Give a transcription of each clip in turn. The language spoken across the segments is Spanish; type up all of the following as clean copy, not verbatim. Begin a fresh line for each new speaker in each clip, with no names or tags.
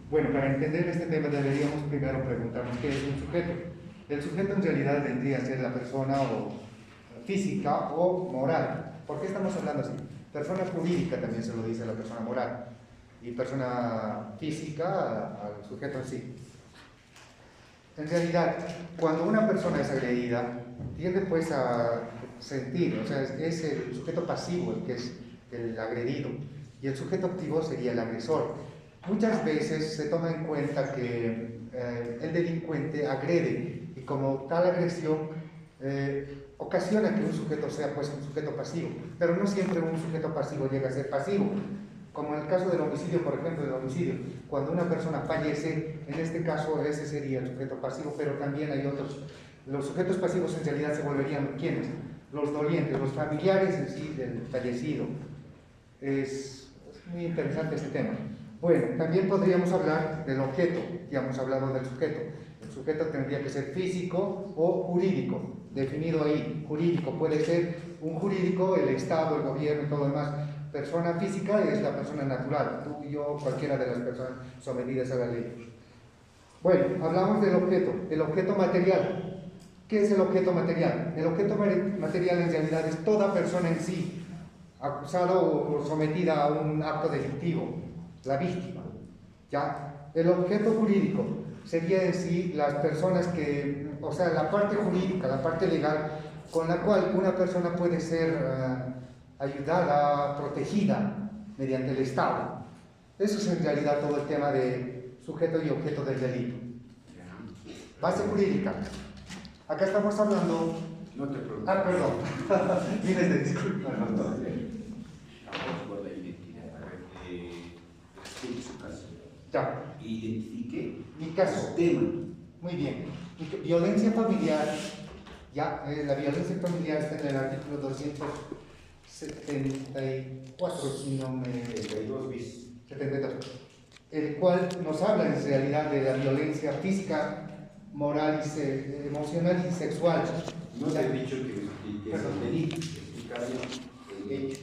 Bueno, para entender este tema deberíamos primero preguntarnos qué es un sujeto. El sujeto en realidad vendría a ser la persona o física o moral. ¿Por qué estamos hablando así? Persona jurídica también se lo dice a la persona moral y persona física al sujeto en sí. En realidad, cuando una persona es agredida, tiende pues a sentir, o sea, es el sujeto pasivo el que es el agredido y el sujeto activo sería el agresor. Muchas veces se toma en cuenta que el delincuente agrede y como tal agresión ocasiona que un sujeto sea pues un sujeto pasivo, pero no siempre un sujeto pasivo llega a ser pasivo. Como en el caso del homicidio, por ejemplo, del homicidio, cuando una persona fallece, en este caso ese sería el sujeto pasivo, pero también hay otros. Los sujetos pasivos en realidad se volverían, ¿quiénes? Los dolientes, los familiares en sí del fallecido. Es muy interesante este tema. Bueno, también podríamos hablar del objeto, ya hemos hablado del sujeto. El sujeto tendría que ser físico o jurídico, definido ahí. Jurídico puede ser un jurídico, el Estado, el gobierno y todo lo demás. Persona física es la persona natural, tú y yo, cualquiera de las personas sometidas a la ley. Bueno, hablamos del objeto, el objeto material. ¿Qué es el objeto material? El objeto material en realidad es toda persona en sí, acusada o sometida a un acto delictivo, la víctima. ¿Ya? El objeto jurídico sería en sí las personas que, o sea, la parte jurídica, la parte legal, con la cual una persona puede ser ayudada, protegida mediante el Estado. Eso es en realidad todo el tema de sujeto y objeto del delito. Base jurídica. Acá estamos hablando...
No te preocupes.
Ah, perdón. Miles de disculpas.
Vamos por la identidad. A ver, explique su caso.
Ya.
Identifique
Mi caso.
el tema.
Muy bien. Violencia familiar. Ya, la violencia familiar está en el artículo 274, si no me...
72 bis.
72. El cual nos habla en realidad de la violencia física, moral, emocional y sexual.
No te he dicho que explique el delito, explicación, el hecho.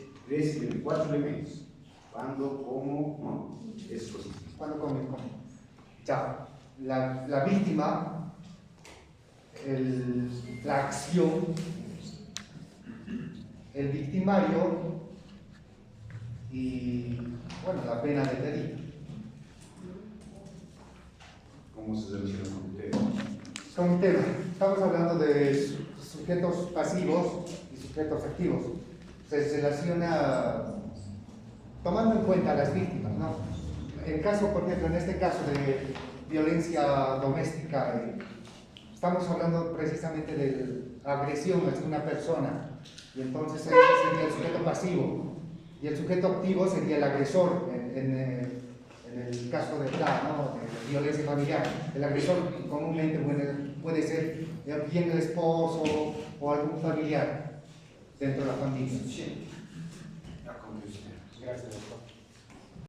4 elementos. ¿Cuándo, cómo, no? Es posible.
¿Cuándo, cómo? Ya, la víctima, la acción, el victimario y, bueno, la pena del delito.
¿Cómo se relaciona con usted?
Son temas. Estamos hablando de sujetos pasivos y sujetos activos. Se relaciona tomando en cuenta a las víctimas, ¿no? En caso, por ejemplo, en este caso de violencia doméstica, estamos hablando precisamente de agresión hacia una persona, y entonces ese sería el sujeto pasivo, y el sujeto activo sería el agresor en el caso de violencia familiar. El agresor comúnmente puede ser bien el esposo o algún familiar dentro de la familia.
Sí. Ya concluí.
Gracias, doctor.